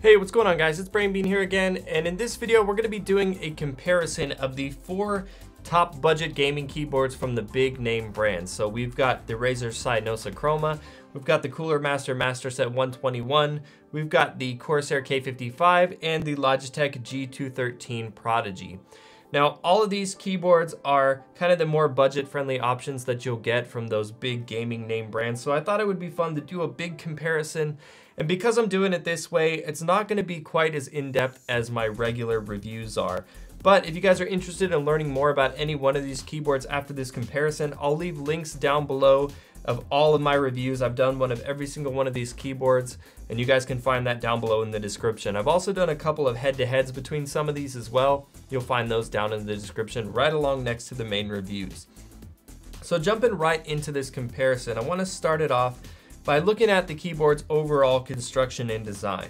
Hey, what's going on guys? It's Brainbean here again, and in this video we're going to be doing a comparison of the 4 top budget gaming keyboards from the big name brands. So we've got the Razer Cynosa Chroma, we've got the Cooler Master MasterSet 121, we've got the Corsair K55, and the Logitech G213 Prodigy. Now, all of these keyboards are kind of the more budget-friendly options that you'll get from those big gaming name brands, so I thought it would be fun to do a big comparison. And because I'm doing it this way, it's not going to be quite as in-depth as my regular reviews are. But if you guys are interested in learning more about any one of these keyboards after this comparison, I'll leave links down below of all of my reviews. I've done one of every single one of these keyboards, and you guys can find that down below in the description. I've also done a couple of head-to-heads between some of these as well. You'll find those down in the description right along next to the main reviews. So jumping right into this comparison, I want to start it off by looking at the keyboard's overall construction and design.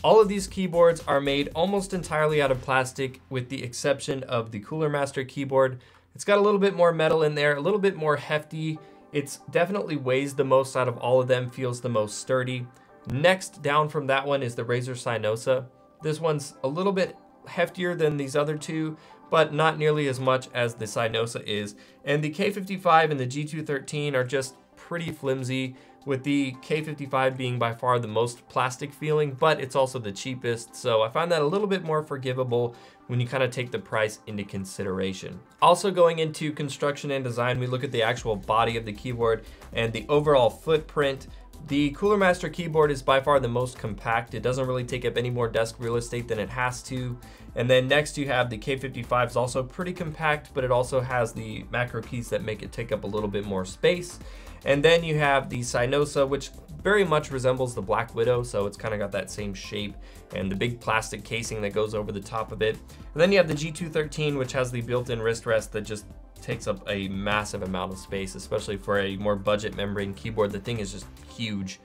All of these keyboards are made almost entirely out of plastic with the exception of the Coolermaster keyboard. It's got a little bit more metal in there, a little bit more hefty. It's definitely weighs the most out of all of them, feels the most sturdy. Next down from that one is the Razer Cynosa. This one's a little bit heftier than these other two, but not nearly as much as the Cynosa is. And the K55 and the G213 are just pretty flimsy, with the K55 being by far the most plastic feeling, but it's also the cheapest, so I find that a little bit more forgivable when you kind of take the price into consideration. Also going into construction and design, we look at the actual body of the keyboard and the overall footprint. The Coolermaster keyboard is by far the most compact. It doesn't really take up any more desk real estate than it has to. And then next you have the K55, is also pretty compact, but it also has the macro keys that make it take up a little bit more space. And then you have the Cynosa, which very much resembles the Black Widow, so it's kind of got that same shape and the big plastic casing that goes over the top of it. And then you have the G213, which has the built-in wrist rest that just takes up a massive amount of space, especially for a more budget membrane keyboard. The thing is just huge.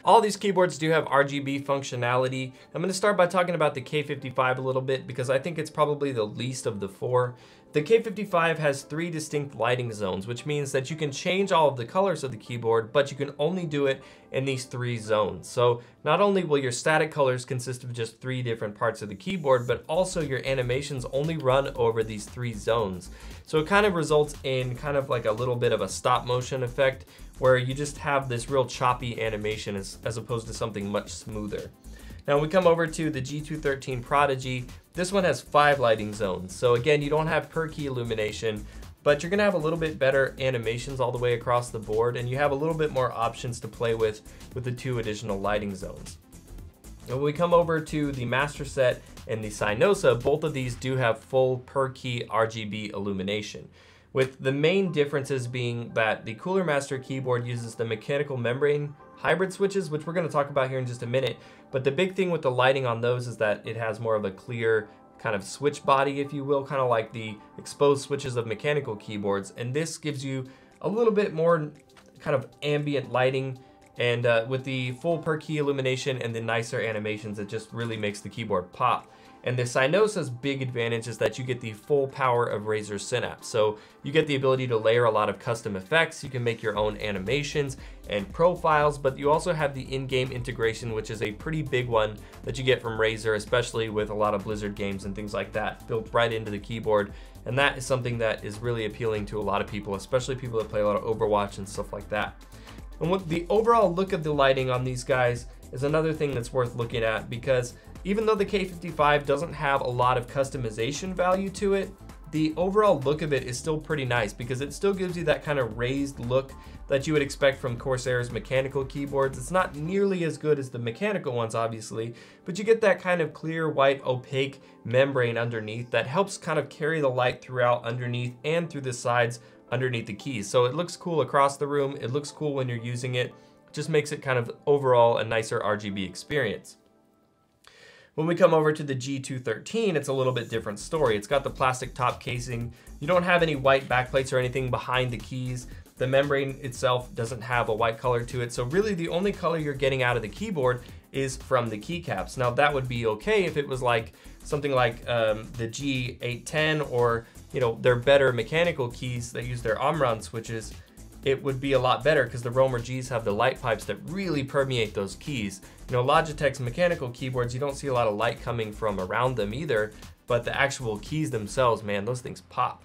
All these keyboards do have RGB functionality. I'm going to start by talking about the K55 a little bit because I think it's probably the least of the 4. The K55 has 3 distinct lighting zones, which means that you can change all of the colors of the keyboard, but you can only do it in these 3 zones. So not only will your static colors consist of just 3 different parts of the keyboard, but also your animations only run over these 3 zones. So it kind of results in kind of like a little bit of a stop motion effect where you just have this real choppy animation as opposed to something much smoother. Now we come over to the G213 Prodigy. This one has 5 lighting zones. So again, you don't have per key illumination, but you're gonna have a little bit better animations all the way across the board, and you have a little bit more options to play with the 2 additional lighting zones. And when we come over to the MasterSet and the Cynosa, both of these do have full per key RGB illumination, with the main differences being that the Coolermaster keyboard uses the mechanical membrane hybrid switches, which we're going to talk about here in just a minute. But the big thing with the lighting on those is that it has more of a clear kind of switch body, if you will, kind of like the exposed switches of mechanical keyboards. And this gives you a little bit more kind of ambient lighting, and with the full per key illumination and the nicer animations, it just really makes the keyboard pop. And the Cynosa's big advantage is that you get the full power of Razer Synapse. So you get the ability to layer a lot of custom effects, you can make your own animations and profiles, but you also have the in-game integration, which is a pretty big one that you get from Razer, especially with a lot of Blizzard games and things like that, built right into the keyboard. And that is something that is really appealing to a lot of people, especially people that play a lot of Overwatch and stuff like that. And what the overall look of the lighting on these guys is another thing that's worth looking at, because even though the K55 doesn't have a lot of customization value to it, the overall look of it is still pretty nice because it still gives you that kind of raised look that you would expect from Corsair's mechanical keyboards. It's not nearly as good as the mechanical ones, obviously, but you get that kind of clear, white, opaque membrane underneath that helps kind of carry the light throughout underneath and through the sides underneath the keys. So it looks cool across the room. It looks cool when you're using it. It just makes it kind of overall a nicer RGB experience. When we come over to the G213, it's a little bit different story. It's got the plastic top casing. You don't have any white backplates or anything behind the keys. The membrane itself doesn't have a white color to it. So really the only color you're getting out of the keyboard is from the keycaps. Now that would be okay if it was like something like the G810 or their better mechanical keys that use their Omron switches. it would be a lot better because the Roamer Gs have the light pipes that really permeate those keys. You know, Logitech's mechanical keyboards, you don't see a lot of light coming from around them either, but the actual keys themselves, man, those things pop.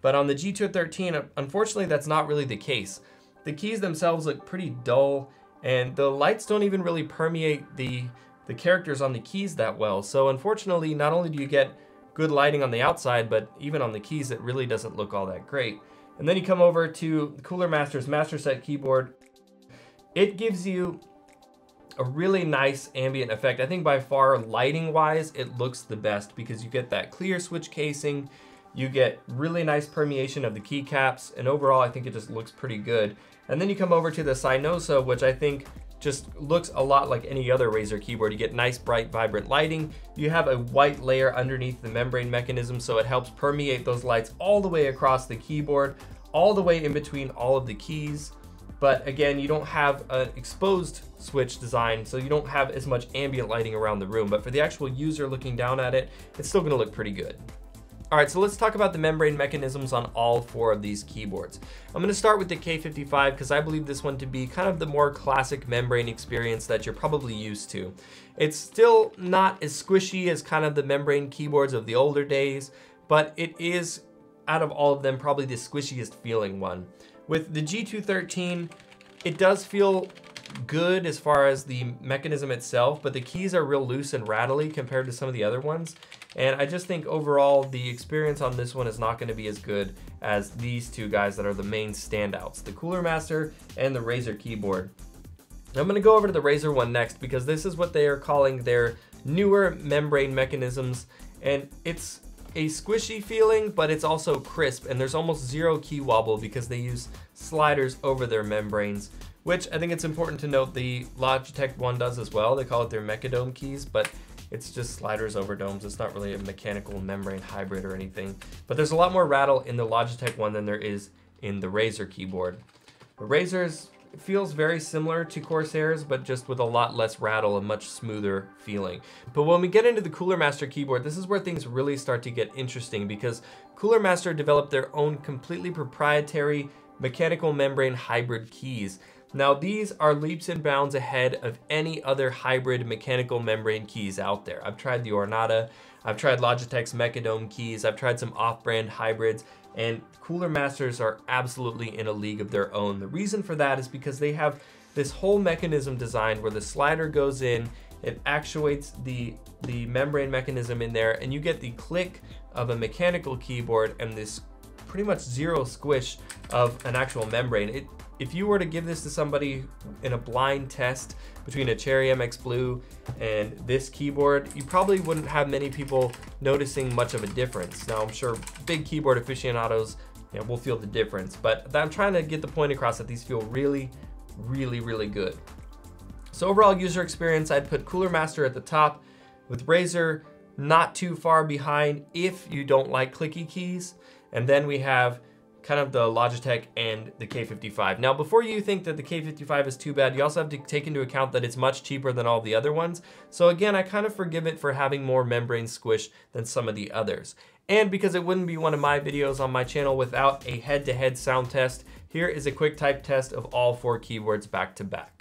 But on the G213, unfortunately, that's not really the case. The keys themselves look pretty dull, and the lights don't even really permeate the characters on the keys that well. So unfortunately, not only do you get good lighting on the outside, but even on the keys, it really doesn't look all that great. And then you come over to Coolermaster's MasterSet keyboard. It gives you a really nice ambient effect. I think by far, lighting wise, it looks the best because you get that clear switch casing, you get really nice permeation of the keycaps, and overall I think it just looks pretty good. And then you come over to the Cynosa, which I think just looks a lot like any other Razer keyboard. You get nice, bright, vibrant lighting. You have a white layer underneath the membrane mechanism, so it helps permeate those lights all the way across the keyboard, all the way in between all of the keys. But again, you don't have an exposed switch design, so you don't have as much ambient lighting around the room. But for the actual user looking down at it, it's still gonna look pretty good. All right, so let's talk about the membrane mechanisms on all 4 of these keyboards. I'm gonna start with the K55 because I believe this one to be kind of the more classic membrane experience that you're probably used to. It's still not as squishy as kind of the membrane keyboards of the older days, but it is, out of all of them, probably the squishiest feeling one. With the G213, it does feel good as far as the mechanism itself, but the keys are real loose and rattly compared to some of the other ones. And I just think overall the experience on this one is not going to be as good as these 2 guys that are the main standouts, the Cooler Master and the Razer keyboard. I'm going to go over to the Razer one next because this is what they are calling their newer membrane mechanisms, and it's a squishy feeling, but it's also crisp, and there's almost zero key wobble because they use sliders over their membranes, which I think it's important to note the Logitech one does as well. They call it their Mechadome keys, but it's just sliders over domes. It's not really a mechanical membrane hybrid or anything. But there's a lot more rattle in the Logitech one than there is in the Razer keyboard. The Razer's feels very similar to Corsair's, but just with a lot less rattle, a much smoother feeling. But when we get into the Cooler Master keyboard, this is where things really start to get interesting because Cooler Master developed their own completely proprietary mechanical membrane hybrid keys. Now these are leaps and bounds ahead of any other hybrid mechanical membrane keys out there. I've tried the Ornata, I've tried Logitech's Mechadome keys, I've tried some off-brand hybrids, and Cooler Masters are absolutely in a league of their own. The reason for that is because they have this whole mechanism designed where the slider goes in, it actuates the membrane mechanism in there, and you get the click of a mechanical keyboard and this pretty much zero squish of an actual membrane. If you were to give this to somebody in a blind test between a Cherry MX Blue and this keyboard, you probably wouldn't have many people noticing much of a difference. Now, I'm sure big keyboard aficionados, you know, will feel the difference, but I'm trying to get the point across that these feel really, really, really good. So overall user experience, I'd put Cooler Master at the top, with Razer not too far behind if you don't like clicky keys, and then we have kind of the Logitech and the K55. Now, before you think that the K55 is too bad, you also have to take into account that it's much cheaper than all the other ones. So again, I kind of forgive it for having more membrane squish than some of the others. And because it wouldn't be one of my videos on my channel without a head-to-head sound test, here is a quick type test of all 4 keyboards back to back.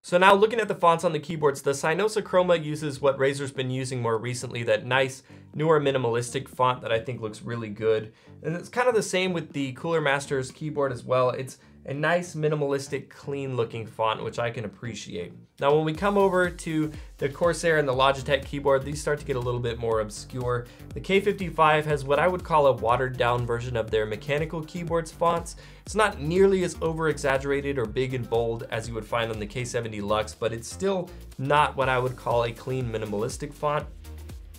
So now looking at the fonts on the keyboards, the Cynosa Chroma uses what Razer's been using more recently, that nice, newer minimalistic font that I think looks really good. And it's kind of the same with the Cooler Master's keyboard as well. It's a nice minimalistic clean looking font, which I can appreciate. Now when we come over to the Corsair and the Logitech keyboard, these start to get a little bit more obscure. The K55 has what I would call a watered down version of their mechanical keyboards fonts. It's not nearly as over exaggerated or big and bold as you would find on the K70 Lux, but it's still not what I would call a clean minimalistic font.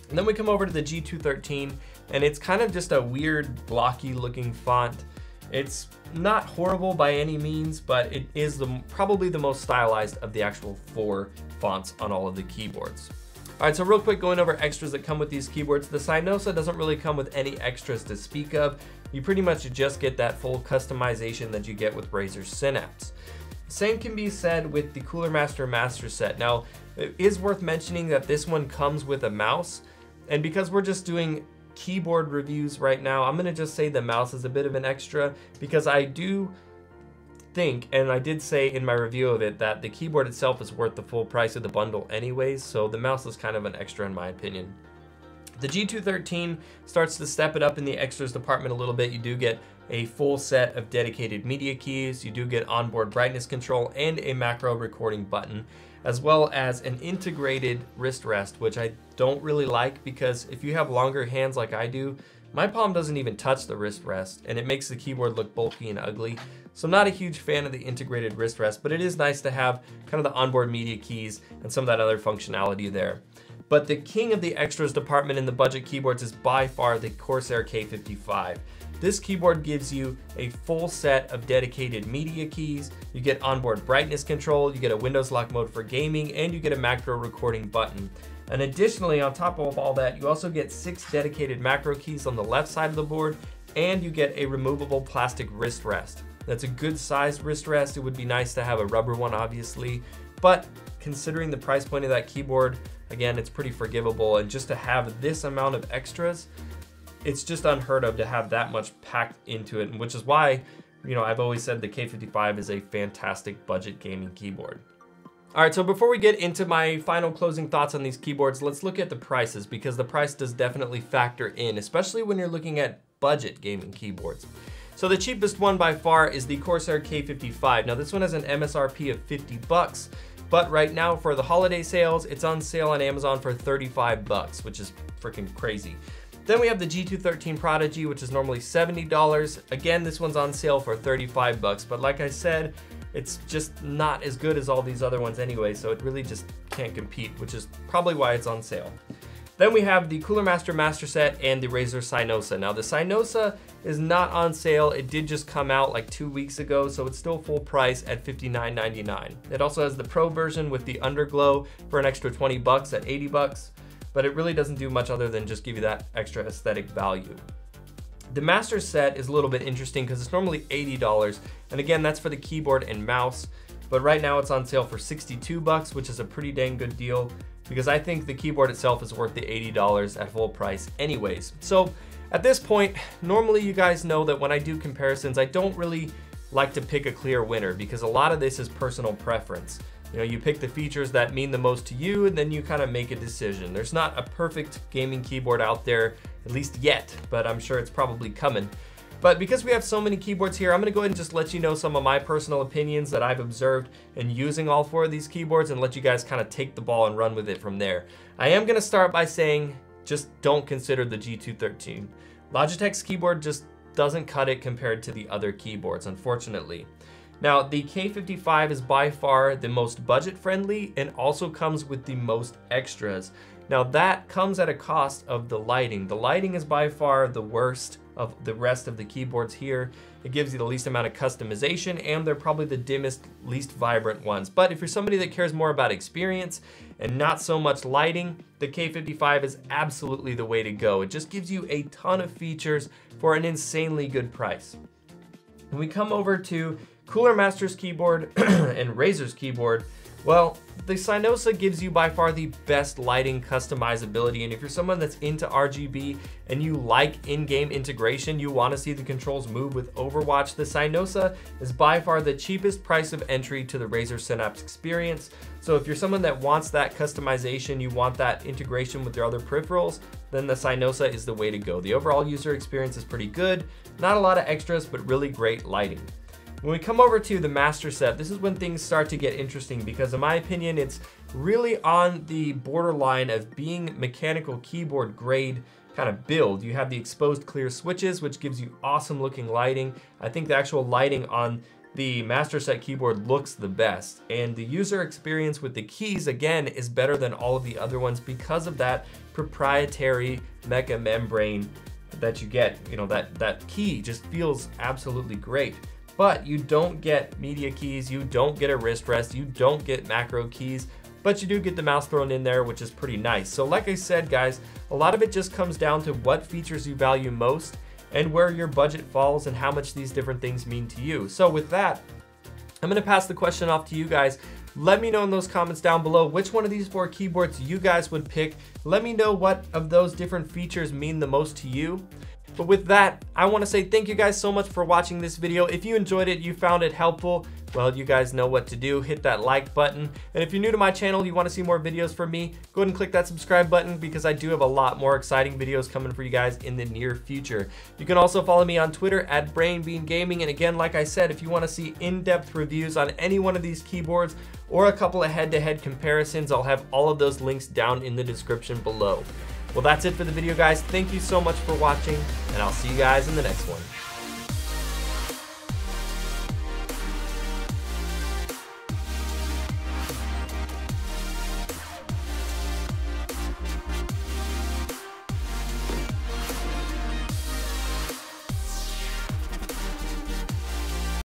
And then we come over to the G213, and it's kind of just a weird blocky looking font. It's not horrible by any means, but it is probably the most stylized of the actual 4 fonts on all of the keyboards. All right, so real quick, going over extras that come with these keyboards. The Cynosa doesn't really come with any extras to speak of. You pretty much just get that full customization that you get with Razer Synapse. Same can be said with the Cooler Master MasterSet. Now, it is worth mentioning that this one comes with a mouse, and because we're just doing keyboard reviews right now, I'm gonna just say the mouse is a bit of an extra, because I do think, and I did say in my review of it, that the keyboard itself is worth the full price of the bundle anyways, so the mouse is kind of an extra in my opinion. The G213 starts to step it up in the extras department a little bit. You do get a full set of dedicated media keys, you do get onboard brightness control and a macro recording button, as well as an integrated wrist rest, which I don't really like, because if you have longer hands like I do, my palm doesn't even touch the wrist rest, and it makes the keyboard look bulky and ugly. So I'm not a huge fan of the integrated wrist rest, but it is nice to have kind of the onboard media keys and some of that other functionality there. But the king of the extras department in the budget keyboards is by far the Corsair K55. This keyboard gives you a full set of dedicated media keys, you get onboard brightness control, you get a Windows lock mode for gaming, and you get a macro recording button. And additionally, on top of all that, you also get 6 dedicated macro keys on the left side of the board, and you get a removable plastic wrist rest. That's a good sized wrist rest. It would be nice to have a rubber one, obviously, but considering the price point of that keyboard, again, it's pretty forgivable, and just to have this amount of extras, it's just unheard of to have that much packed into it, which is why, you know, I've always said the K55 is a fantastic budget gaming keyboard. All right, so before we get into my final closing thoughts on these keyboards, let's look at the prices, because the price does definitely factor in, especially when you're looking at budget gaming keyboards. So the cheapest one by far is the Corsair K55. Now this one has an MSRP of 50 bucks, but right now for the holiday sales, it's on sale on Amazon for 35 bucks, which is freaking crazy. Then we have the G213 Prodigy, which is normally $70. Again, this one's on sale for 35 bucks, but like I said, it's just not as good as all these other ones anyway, so it really just can't compete, which is probably why it's on sale. Then we have the Cooler Master MasterSet and the Razer Cynosa. Now the Cynosa is not on sale. It did just come out like 2 weeks ago, so it's still full price at $59.99. It also has the Pro version with the Underglow for an extra 20 bucks at 80 bucks. But it really doesn't do much other than just give you that extra aesthetic value. The Master Set is a little bit interesting because it's normally $80, and again, that's for the keyboard and mouse, but right now it's on sale for 62 bucks, which is a pretty dang good deal, because I think the keyboard itself is worth the $80 at full price anyways. So at this point, normally you guys know that when I do comparisons, I don't really like to pick a clear winner, because a lot of this is personal preference. You know, you pick the features that mean the most to you, and then you kind of make a decision. There's not a perfect gaming keyboard out there, at least yet, but I'm sure it's probably coming. But because we have so many keyboards here, I'm gonna go ahead and just let you know some of my personal opinions that I've observed in using all 4 of these keyboards, and let you guys kind of take the ball and run with it from there. I am gonna start by saying, just don't consider the G213. Logitech's keyboard just doesn't cut it compared to the other keyboards, unfortunately. Now, the K55 is by far the most budget-friendly and also comes with the most extras. Now, that comes at a cost of the lighting. The lighting is by far the worst of the rest of the keyboards here. It gives you the least amount of customization, and they're probably the dimmest, least vibrant ones. But if you're somebody that cares more about experience and not so much lighting, the K55 is absolutely the way to go. It just gives you a ton of features for an insanely good price. When we come over to Cooler Master's keyboard and Razer's keyboard, well, the Cynosa gives you by far the best lighting customizability, and if you're someone that's into RGB and you like in-game integration, you want to see the controls move with Overwatch, the Cynosa is by far the cheapest price of entry to the Razer Synapse experience. So if you're someone that wants that customization, you want that integration with your other peripherals, then the Cynosa is the way to go. The overall user experience is pretty good, not a lot of extras, but really great lighting. When we come over to the MasterSet, this is when things start to get interesting because in my opinion, it's really on the borderline of being mechanical keyboard grade kind of build. You have the exposed clear switches, which gives you awesome looking lighting. I think the actual lighting on the MasterSet keyboard looks the best, and the user experience with the keys again is better than all of the other ones because of that proprietary mecha membrane that you get. You know, that key just feels absolutely great. But you don't get media keys, you don't get a wrist rest, you don't get macro keys, but you do get the mouse thrown in there, which is pretty nice. So like I said, guys, a lot of it just comes down to what features you value most and where your budget falls and how much these different things mean to you. So with that, I'm gonna pass the question off to you guys. Let me know in those comments down below which one of these 4 keyboards you guys would pick. Let me know what of those different features mean the most to you. But with that, I want to say thank you guys so much for watching this video. If you enjoyed it, you found it helpful, well, you guys know what to do. Hit that like button. And if you're new to my channel, you want to see more videos from me, go ahead and click that subscribe button because I do have a lot more exciting videos coming for you guys in the near future. You can also follow me on Twitter at Brainbean Gaming. And again, like I said, if you want to see in-depth reviews on any one of these keyboards or a couple of head-to-head comparisons, I'll have all of those links down in the description below. Well, that's it for the video, guys. Thank you so much for watching, and I'll see you guys in the next one.